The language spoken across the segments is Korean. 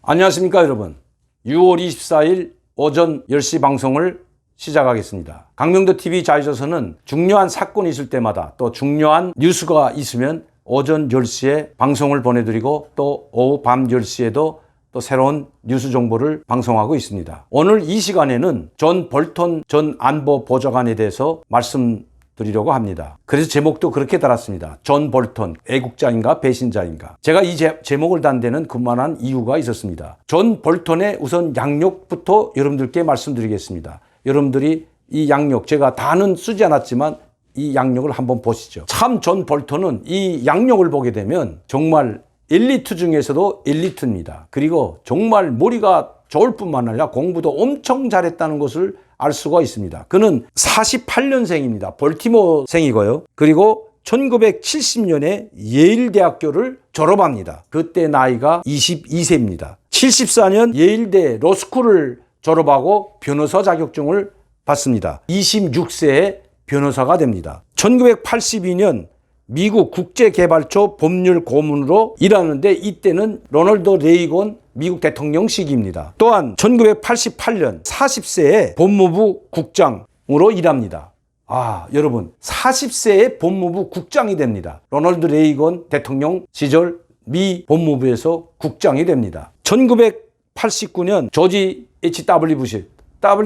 안녕하십니까 여러분. 6월 24일 오전 10시 방송을 시작하겠습니다. 강명도TV 자유조선은 중요한 사건이 있을 때마다 또 중요한 뉴스가 있으면 오전 10시에 방송을 보내드리고 또 오후 밤 10시에도 또 새로운 뉴스 정보를 방송하고 있습니다. 오늘 이 시간에는 존 볼턴 전 안보보좌관에 대해서 말씀드리려고 합니다. 그래서 제목도 그렇게 달았습니다. 존 볼턴, 애국자인가 배신자인가. 제가 이 제목을 단 데는 그만한 이유가 있었습니다. 존 볼턴의 우선 양력부터 여러분들께 말씀드리겠습니다. 여러분들이 이 양력, 제가 다는 쓰지 않았지만 이 양력을 한번 보시죠. 참 존 볼턴은 이 양력을 보게 되면 정말 엘리트 중에서도 엘리트입니다. 그리고 정말 머리가 좋을 뿐만 아니라 공부도 엄청 잘했다는 것을 알 수가 있습니다. 그는 48년생입니다. 볼티모어생이고요. 그리고 1970년에 예일대학교를 졸업합니다. 그때 나이가 22세입니다. 74년 예일대 로스쿨을 졸업하고 변호사 자격증을 받습니다. 26세에 변호사가 됩니다. 1982년 미국 국제개발처 법률 고문으로 일하는데 이때는 로널드 레이건 미국 대통령 시기입니다. 또한 1988년 40세에 법무부 국장으로 일합니다. 여러분 40세에 법무부 국장이 됩니다. 로널드 레이건 대통령 시절 미 법무부에서 국장이 됩니다. 1989년 조지 H.W. 부시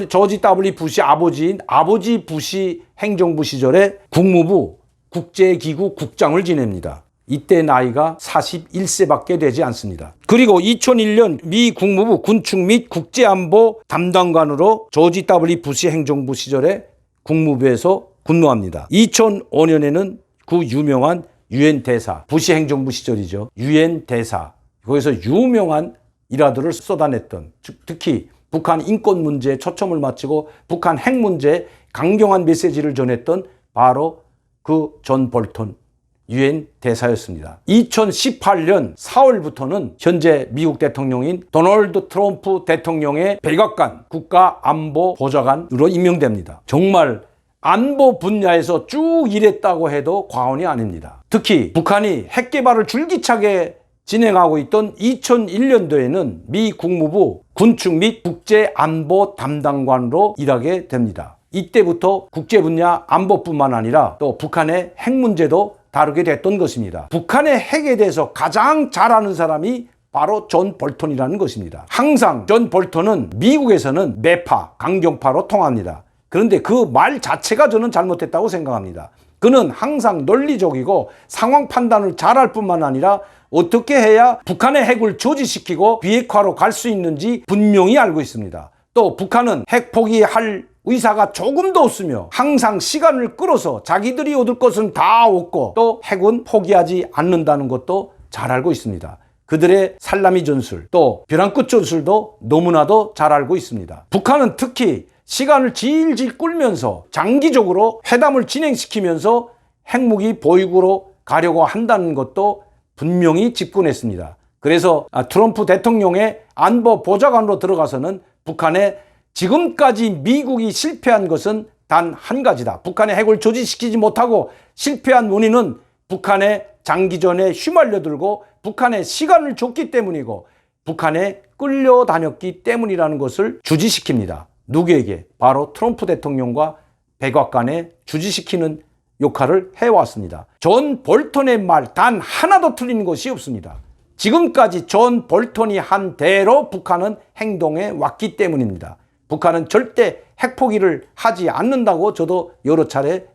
조지 W. 부시 아버지인 아버지 부시 행정부 시절에 국무부 국제기구 국장을 지냅니다. 이때 나이가 41세밖에 되지 않습니다. 그리고 2001년 미 국무부 군축 및 국제안보 담당관으로 조지 W. 부시 행정부 시절에 국무부에서 근무합니다. 2005년에는 그 유명한 유엔 대사, 부시 행정부 시절이죠. 유엔 대사, 거기서 유명한 일화들을 쏟아냈던, 특히 북한 인권 문제에 초점을 맞추고 북한 핵 문제에 강경한 메시지를 전했던 바로 그 존 볼턴 유엔 대사였습니다. 2018년 4월부터는 현재 미국 대통령인 도널드 트럼프 대통령의 백악관 국가안보보좌관으로 임명됩니다. 정말 안보 분야에서 쭉 일했다고 해도 과언이 아닙니다. 특히 북한이 핵 개발을 줄기차게 진행하고 있던 2001년도에는 미 국무부 군축 및 국제안보 담당관으로 일하게 됩니다. 이때부터 국제 분야 안보뿐만 아니라 또 북한의 핵 문제도 다루게 됐던 것입니다. 북한의 핵에 대해서 가장 잘 아는 사람이 바로 존 볼턴이라는 것입니다. 항상 존 볼턴은 미국에서는 매파, 강경파로 통합니다. 그런데 그 말 자체가 저는 잘못됐다고 생각합니다. 그는 항상 논리적이고 상황 판단을 잘할 뿐만 아니라 어떻게 해야 북한의 핵을 저지시키고 비핵화로 갈 수 있는지 분명히 알고 있습니다. 또 북한은 핵 포기할 의사가 조금도 없으며 항상 시간을 끌어서 자기들이 얻을 것은 다 얻고 또 핵은 포기하지 않는다는 것도 잘 알고 있습니다. 그들의 살라미 전술 또 벼랑 끝 전술도 너무나도 잘 알고 있습니다. 북한은 특히 시간을 질질 끌면서 장기적으로 회담을 진행시키면서 핵무기 보유국으로 가려고 한다는 것도 분명히 집권했습니다. 그래서 트럼프 대통령의 안보보좌관으로 들어가서는 북한의 지금까지 미국이 실패한 것은 단 한 가지다. 북한의 핵을 조지시키지 못하고 실패한 원인은 북한의 장기전에 휘말려들고 북한의 시간을 줬기 때문이고 북한에 끌려다녔기 때문이라는 것을 주지시킵니다. 누구에게? 바로 트럼프 대통령과 백악관에 주지시키는 역할을 해왔습니다. 존 볼턴의 말 단 하나도 틀린 것이 없습니다. 지금까지 존 볼턴이 한 대로 북한은 행동해 왔기 때문입니다. 북한은 절대 핵 포기를 하지 않는다고 저도 여러 차례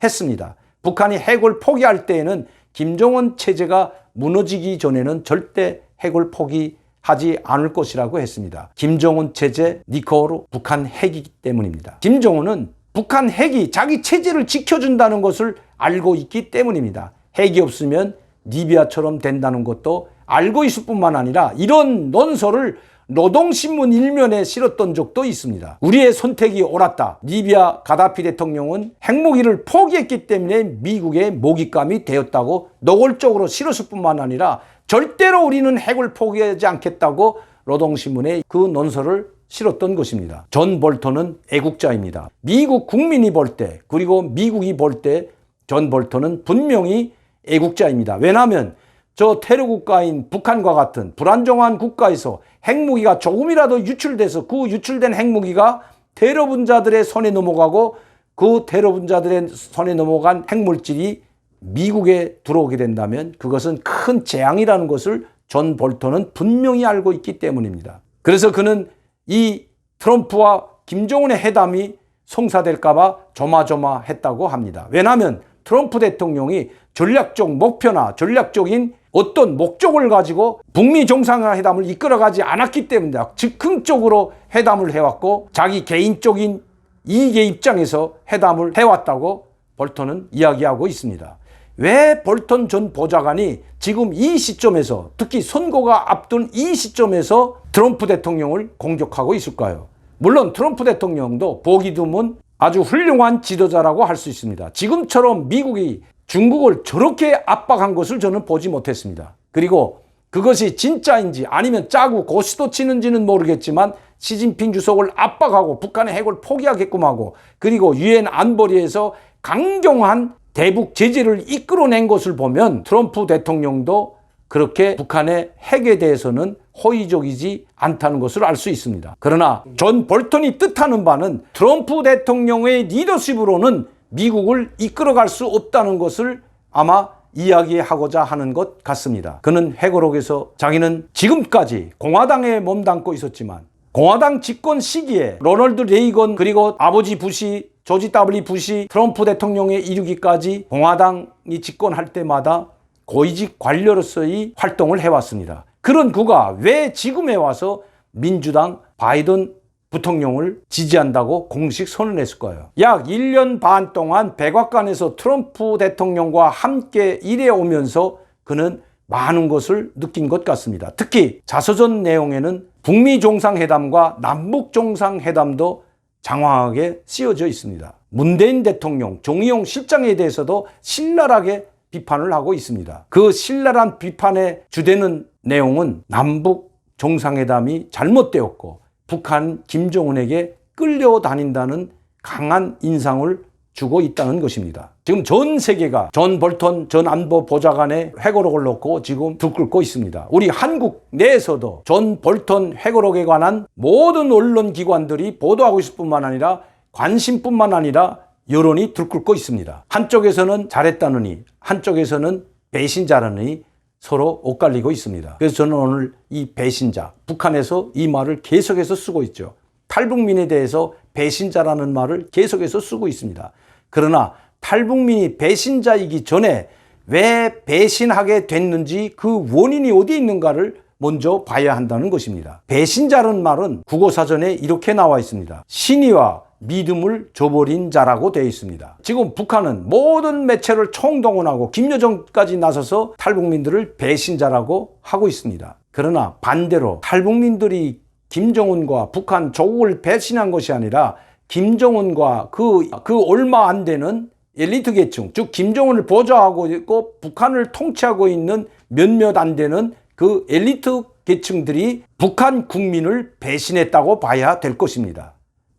이야기했습니다. 북한이 핵을 포기할 때에는 김정은 체제가 무너지기 전에는 절대 핵을 포기하지 않을 것이라고 했습니다. 김정은 체제 니코로 북한 핵이기 때문입니다. 김정은은 북한 핵이 자기 체제를 지켜준다는 것을 알고 있기 때문입니다. 핵이 없으면 리비아처럼 된다는 것도 알고 있을 뿐만 아니라 이런 논설을 노동신문 일면에 실었던 적도 있습니다. 우리의 선택이 옳았다. 리비아 가다피 대통령은 핵무기를 포기했기 때문에 미국의 먹잇감이 되었다고 노골적으로 실었을 뿐만 아니라 절대로 우리는 핵을 포기하지 않겠다고 노동신문에 그 논설을 실었던 것입니다. 존 볼턴은 애국자입니다. 미국 국민이 볼 때 그리고 미국이 볼 때 존 볼턴은 분명히 애국자입니다. 왜냐하면 저 테러 국가인 북한과 같은 불안정한 국가에서 핵무기가 조금이라도 유출돼서 그 유출된 핵무기가 테러 분자들의 손에 넘어가고 그 테러 분자들의 손에 넘어간 핵물질이 미국에 들어오게 된다면 그것은 큰 재앙이라는 것을 존 볼턴은 분명히 알고 있기 때문입니다. 그래서 그는 이 트럼프와 김정은의 회담이 성사될까봐 조마조마했다고 합니다. 왜냐하면 트럼프 대통령이 전략적 목표나 전략적인 어떤 목적을 가지고 북미 정상회담을 이끌어가지 않았기 때문이다. 즉흥적으로 회담을 해왔고 자기 개인적인 이익의 입장에서 회담을 해왔다고 볼턴은 이야기하고 있습니다. 왜 볼턴 전 보좌관이 지금 이 시점에서, 특히 선거가 앞둔 이 시점에서 트럼프 대통령을 공격하고 있을까요? 물론 트럼프 대통령도 보기 드문 아주 훌륭한 지도자라고 할 수 있습니다. 지금처럼 미국이 중국을 저렇게 압박한 것을 저는 보지 못했습니다. 그리고 그것이 진짜인지 아니면 짜고 고시도 치는지는 모르겠지만 시진핑 주석을 압박하고 북한의 핵을 포기하게끔 하고 그리고 유엔 안보리에서 강경한 대북 제재를 이끌어낸 것을 보면 트럼프 대통령도 그렇게 북한의 핵에 대해서는 호의적이지 않다는 것을 알 수 있습니다. 그러나 존 볼턴이 뜻하는 바는 트럼프 대통령의 리더십으로는 미국을 이끌어갈 수 없다는 것을 아마 이야기하고자 하는 것 같습니다. 그는 회고록에서 자기는 지금까지 공화당에 몸담고 있었지만 공화당 집권 시기에 로널드 레이건 그리고 아버지 부시 조지 W 부시 트럼프 대통령에 이르기까지 공화당이 집권할 때마다 고위직 관료로서의 활동을 해왔습니다. 그런 그가 왜 지금에 와서 민주당 바이든 부통령을 지지한다고 공식 선언했을까요? 약 1년 반 동안 백악관에서 트럼프 대통령과 함께 일해오면서 그는 많은 것을 느낀 것 같습니다. 특히 자서전 내용에는 북미 정상회담과 남북 정상회담도 장황하게 쓰여져 있습니다. 문재인 대통령, 정의용 실장에 대해서도 신랄하게 비판을 하고 있습니다. 그 신랄한 비판의 주되는 내용은 남북 정상회담이 잘못되었고 북한 김정은에게 끌려다닌다는 강한 인상을 주고 있다는 것입니다. 지금 전 세계가 존 볼턴 전 안보 보좌관의 회고록을 놓고 지금 들끓고 있습니다. 우리 한국 내에서도 존 볼턴 회고록에 관한 모든 언론 기관들이 보도하고 있을 뿐만 아니라 관심뿐만 아니라 여론이 들끓고 있습니다. 한쪽에서는 잘했다느니 한쪽에서는 배신자라느니 서로 엇갈리고 있습니다. 그래서 저는 오늘 이 배신자, 북한에서 이 말을 계속해서 쓰고 있죠. 탈북민에 대해서 배신자라는 말을 계속해서 쓰고 있습니다. 그러나 탈북민이 배신자이기 전에 왜 배신하게 됐는지 그 원인이 어디 있는가를 먼저 봐야 한다는 것입니다. 배신자라는 말은 국어사전에 이렇게 나와 있습니다. 신의와 믿음을 저버린 자라고 되어 있습니다. 지금 북한은 모든 매체를 총동원하고 김여정까지 나서서 탈북민들을 배신자라고 하고 있습니다. 그러나 반대로 탈북민들이 김정은과 북한 조국을 배신한 것이 아니라 김정은과 그 얼마 안 되는 엘리트 계층, 즉 김정은을 보좌하고 있고 북한을 통치하고 있는 몇몇 안 되는 그 엘리트 계층들이 북한 국민을 배신했다고 봐야 될 것입니다.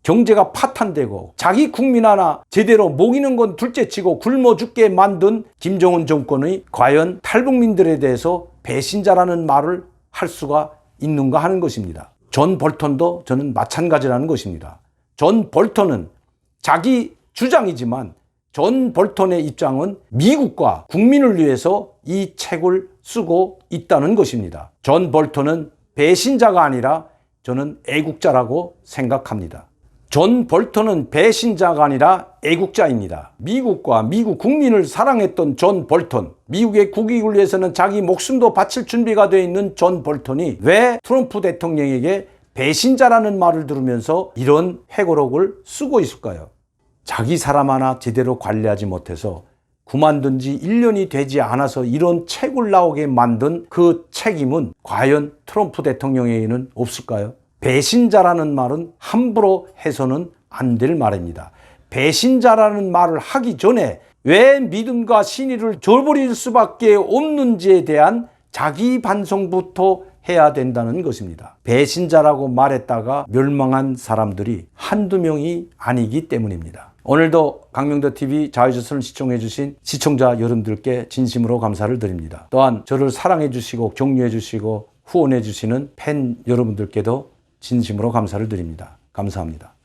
경제가 파탄되고 자기 국민 하나 제대로 먹이는 건 둘째치고 굶어 죽게 만든 김정은 정권이 과연 탈북민들에 대해서 배신자라는 말을 할 수가 있는가 하는 것입니다. 존 볼턴도 저는 마찬가지라는 것입니다. 존 볼턴은 자기 주장이지만 존 볼턴의 입장은 미국과 국민을 위해서 이 책을 쓰고 있다는 것입니다. 존 볼턴은 배신자가 아니라 저는 애국자라고 생각합니다. 존 볼턴은 배신자가 아니라 애국자입니다. 미국과 미국 국민을 사랑했던 존 볼턴, 미국의 국익을 위해서는 자기 목숨도 바칠 준비가 되어 있는 존 볼턴이 왜 트럼프 대통령에게 배신자라는 말을 들으면서 이런 회고록을 쓰고 있을까요? 자기 사람 하나 제대로 관리하지 못해서 그만둔 지 1년이 되지 않아서 이런 책을 나오게 만든 그 책임은 과연 트럼프 대통령에게는 없을까요? 배신자라는 말은 함부로 해서는 안 될 말입니다. 배신자라는 말을 하기 전에 왜 믿음과 신의를 저버릴 수밖에 없는지에 대한 자기 반성부터 해야 된다는 것입니다. 배신자라고 말했다가 멸망한 사람들이 한두 명이 아니기 때문입니다. 오늘도 강명도 TV 자유조선을 시청해 주신 시청자 여러분들께 진심으로 감사를 드립니다. 또한 저를 사랑해 주시고 격려해 주시고 후원해 주시는 팬 여러분들께도 진심으로 감사를 드립니다. 감사합니다.